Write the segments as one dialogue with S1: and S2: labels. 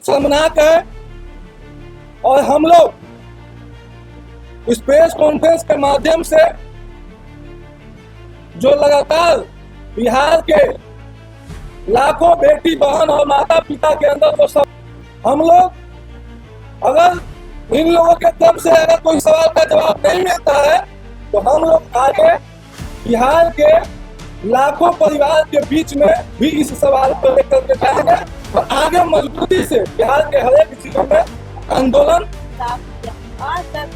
S1: शर्मनाक है। और हम लोग इस प्रेस कॉन्फ्रेंस के माध्यम से जो लगातार बिहार के लाखों बेटी बहन और माता पिता के अंदर जो सब हम लोग अगर इन लोगों के तरफ से अगर कोई सवाल का जवाब नहीं मिलता है तो हम लोग आगे बिहार के लाखों परिवार के बीच में भी इस सवाल को लेकर के जाएंगे और आगे मजबूती से बिहार के हर एक जिले में आंदोलन
S2: आज तक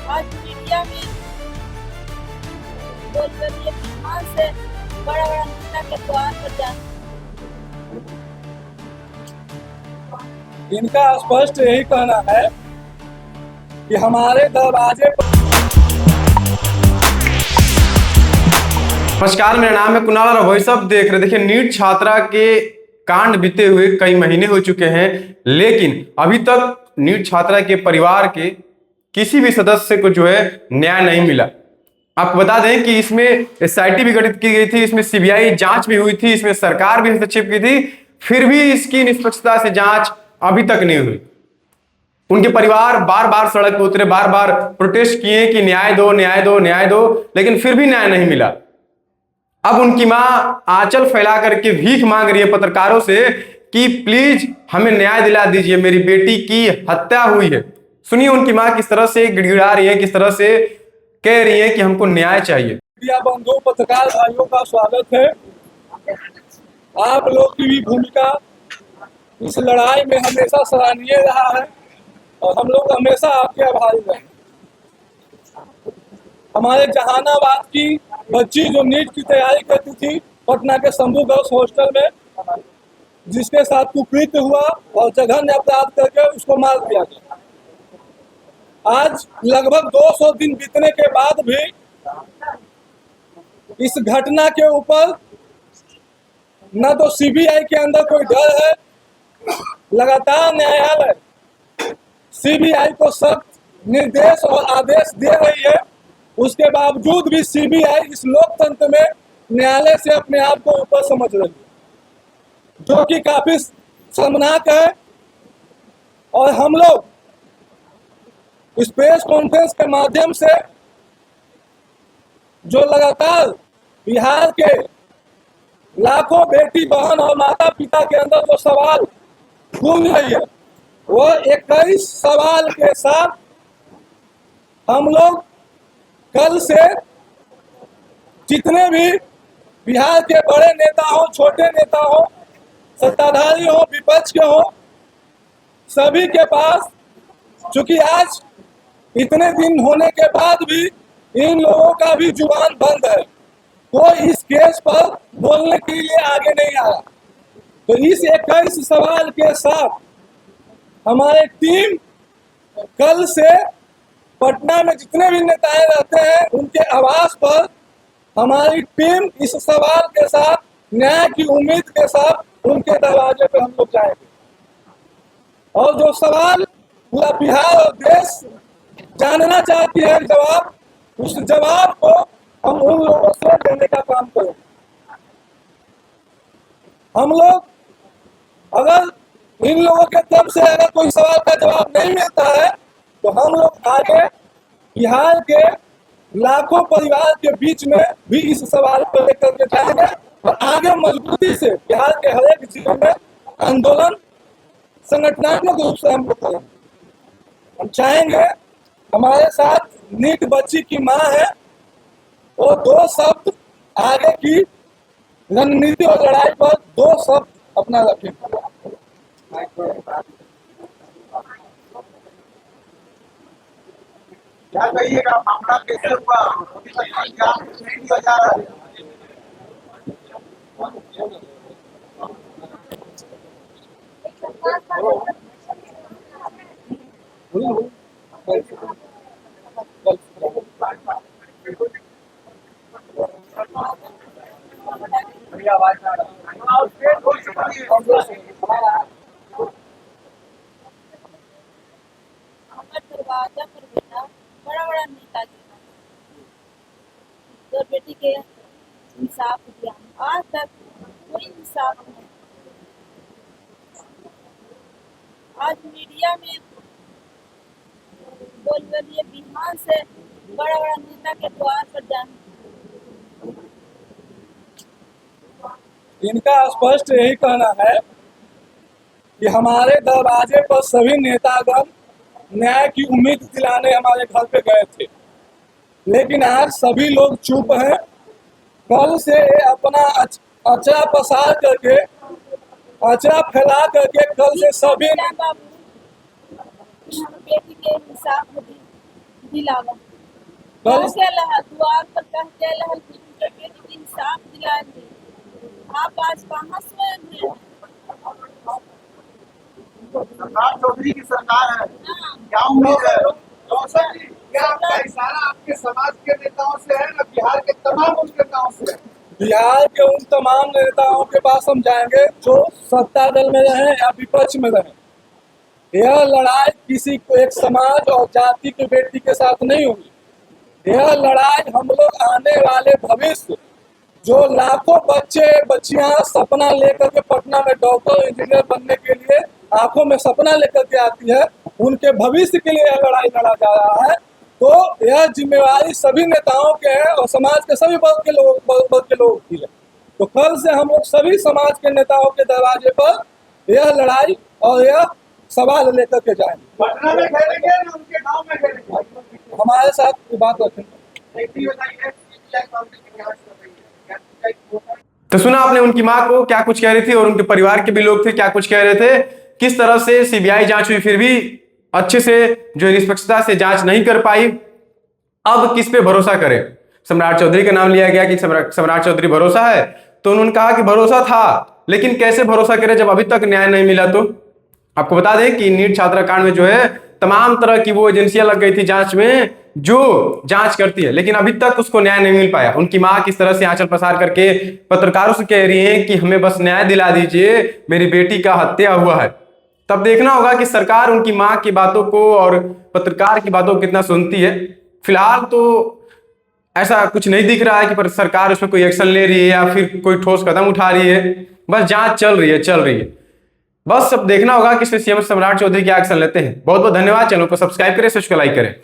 S2: आज मीडिया में बोल रही है बिहार से बड़ा बड़ा नेता के द्वार पर जाना।
S1: इनका स्पष्ट यही कहना है कि हमारे दरवाजे पर।
S3: नमस्कार, मेरा नाम है कुणाल और वही सब देख रहे। देखिए, नीट छात्रा के कांड बीते हुए कई महीने हो चुके हैं, लेकिन अभी तक नीट छात्रा के परिवार के किसी भी सदस्य को जो है न्याय नहीं मिला। आपको बता दें कि इसमें एसआईटी भी गठित की गई थी, इसमें सीबीआई जांच भी हुई थी, इसमें सरकार भी हस्तक्षेप की थी, फिर भी इसकी निष्पक्षता से जांच अभी तक नहीं हुई। उनके परिवार बार बार सड़क पर उतरे, बार बार प्रोटेस्ट किए कि न्याय दो, न्याय दो, न्याय दो, लेकिन फिर भी न्याय नहीं मिला। अब उनकी मां आंचल फैला करके भीख मांग रही है पत्रकारों से कि प्लीज हमें न्याय दिला दीजिए, मेरी बेटी की हत्या हुई है। सुनिए उनकी मां किस तरह से गिड़गिड़ा रही है, किस तरह से कह रही है कि हमको न्याय चाहिए।
S1: मीडिया बंधु पत्रकार भाइयों का स्वागत है। आप लोग की भी भूमिका इस लड़ाई में हमेशा सराहनीय रहा है और हम लोग हमेशा आपके आभारी रहे। हमारे जहानाबाद की बच्ची जो नीट की तैयारी करती थी पटना के शंभू गर्ल्स हॉस्टल में, जिसके साथ कुकृत्य हुआ और जघन्य अपराध करके उसको मार दिया गया। आज लगभग 200 दिन बीतने के बाद भी इस घटना के ऊपर न तो सीबीआई के अंदर कोई डर है, लगातार न्यायालय सीबीआई को सख्त निर्देश और आदेश दे रही है, उसके बावजूद भी सीबीआई इस लोकतंत्र में न्यायालय से अपने आप को ऊपर समझ रही है, जो कि काफी शर्मनाक है। और हम लोग इस प्रेस कॉन्फ्रेंस के माध्यम से जो लगातार बिहार के लाखों बेटी बहन और माता पिता के अंदर जो सवाल घूम रही है, वो 21 सवाल के साथ हम लोग कल से जितने भी बिहार के बड़े नेता हो, छोटे नेता हो, सत्ताधारी हो, विपक्ष के हो, सभी के पास, चूंकि आज इतने दिन होने के बाद भी इन लोगों का भी जुबान बंद है, कोई इस केस पर बोलने के लिए आगे नहीं आया। तो इस 21 सवाल के साथ हमारी टीम कल से पटना में जितने भी नेताएं रहते हैं उनके आवास पर हमारी टीम इस सवाल के साथ न्याय की उम्मीद के साथ उनके दरवाजे पे हम लोग जाएंगे। और जो सवाल पूरा बिहार और देश जानना चाहती है जवाब, उस जवाब को हम उन लोगों से देने का काम करेंगे। हम लोग अगर इन लोगों के तरफ से अगर कोई सवाल का जवाब नहीं मिलता है तो हम लोग आगे बिहार के लाखों परिवार के बीच में भी इस सवाल को लेकर के जाएंगे और आगे मजबूती से बिहार के हर एक जिले में आंदोलन संगठनात्मक रूप से हम लोग करेंगे। हम चाहेंगे, हमारे साथ नीट बच्ची की मां है, वो 2 शब्द आगे की रणनीति और लड़ाई पर 2 शब्द अपना रखें।
S4: क्या कहिएगा, मामला कैसे हुआ? अभी तक जांच नहीं किया जा रहा है।
S2: दरवाजा पर बेटा बड़ा बड़ा नेता तो बेटी के इंसाफ दिया। आज तक कोई इंसाफ नहीं। आज मीडिया में बोल रही बिहार से बड़ा बड़ा नेता के द्वार पर जाने।
S1: इनका स्पष्ट यही कहना है कि हमारे दरवाजे पर सभी नेतागण न्याय की उम्मीद दिलाने हमारे घर पे गए थे, लेकिन आज सभी लोग चुप हैं। कल से अपना अचरा पसार करके, अचरा फैला करके कल से सभी
S2: बेटी के इंसाफ दिलावा
S1: कल
S2: द्वार पर कह के बेटी के इंसाफ दिला दी। आप आज कहाँ सोए हैं?
S4: सरकार चौधरी की सरकार है, क्या उम्मीद है?
S5: क्या आपका इशारा आपके समाज के नेताओं से है ना बिहार के तमाम उन नेताओं से है?
S1: बिहार के उन तमाम नेताओं के पास हम जाएंगे जो सत्ता दल में रहे या विपक्ष में रहे। यह लड़ाई किसी को एक समाज और जाति की बेटी के साथ नहीं होगी। यह लड़ाई हम लोग आने वाले भविष्य, जो लाखों बच्चे बच्चियां सपना लेकर के पटना में डॉक्टर इंजीनियर बनने के लिए आंखों में सपना लेकर के आती है, उनके भविष्य के लिए यह लड़ाई लड़ा जा रहा है। तो यह जिम्मेवारी सभी नेताओं के है और समाज के सभी वर्ग के लोगों की है। तो कल से हम लोग सभी समाज के नेताओं के दरवाजे पर यह लड़ाई और यह सवाल लेकर के जाएंगे।
S5: पटना में खेलेंगे ना उनके गांव में खेलेंगे?
S1: हमारे साथ बात रखेंगे।
S5: एक भी बताइए,
S3: तो सुना आपने उनकी मां को क्या कुछ कह रही थी और उनके परिवार के भी लोग थे क्या कुछ कह रहे थे, किस तरह से सीबीआई जांच हुई फिर भी अच्छे से जो निष्पक्षता से जांच नहीं कर पाई। अब किस पे भरोसा करें? सम्राट चौधरी का नाम लिया गया कि सम्राट चौधरी भरोसा है, तो उन्होंने कहा कि भरोसा था, लेकिन कैसे भरोसा करें जब अभी तक न्याय नहीं मिला। तो आपको बता दें कि नीट छात्रा कांड में जो है तमाम तरह की वो एजेंसियां लग गई थी जांच में जो जांच करती है, लेकिन अभी तक उसको न्याय नहीं मिल पाया। उनकी मां किस तरह से आंचल पसार करके पत्रकारों से कह रही है कि हमें बस न्याय दिला दीजिए, मेरी बेटी का हत्या हुआ है। तब देखना होगा कि सरकार उनकी मां की बातों को और पत्रकार की बातों को कितना सुनती है। फिलहाल तो ऐसा कुछ नहीं दिख रहा है कि सरकार उसमें कोई एक्शन ले रही है या फिर कोई ठोस कदम उठा रही है। बस जांच चल रही है। बस अब देखना होगा कि सीएम सम्राट चौधरी क्या एक्शन लेते हैं। बहुत बहुत धन्यवाद। चैनल को सब्सक्राइब करें, लाइक करें।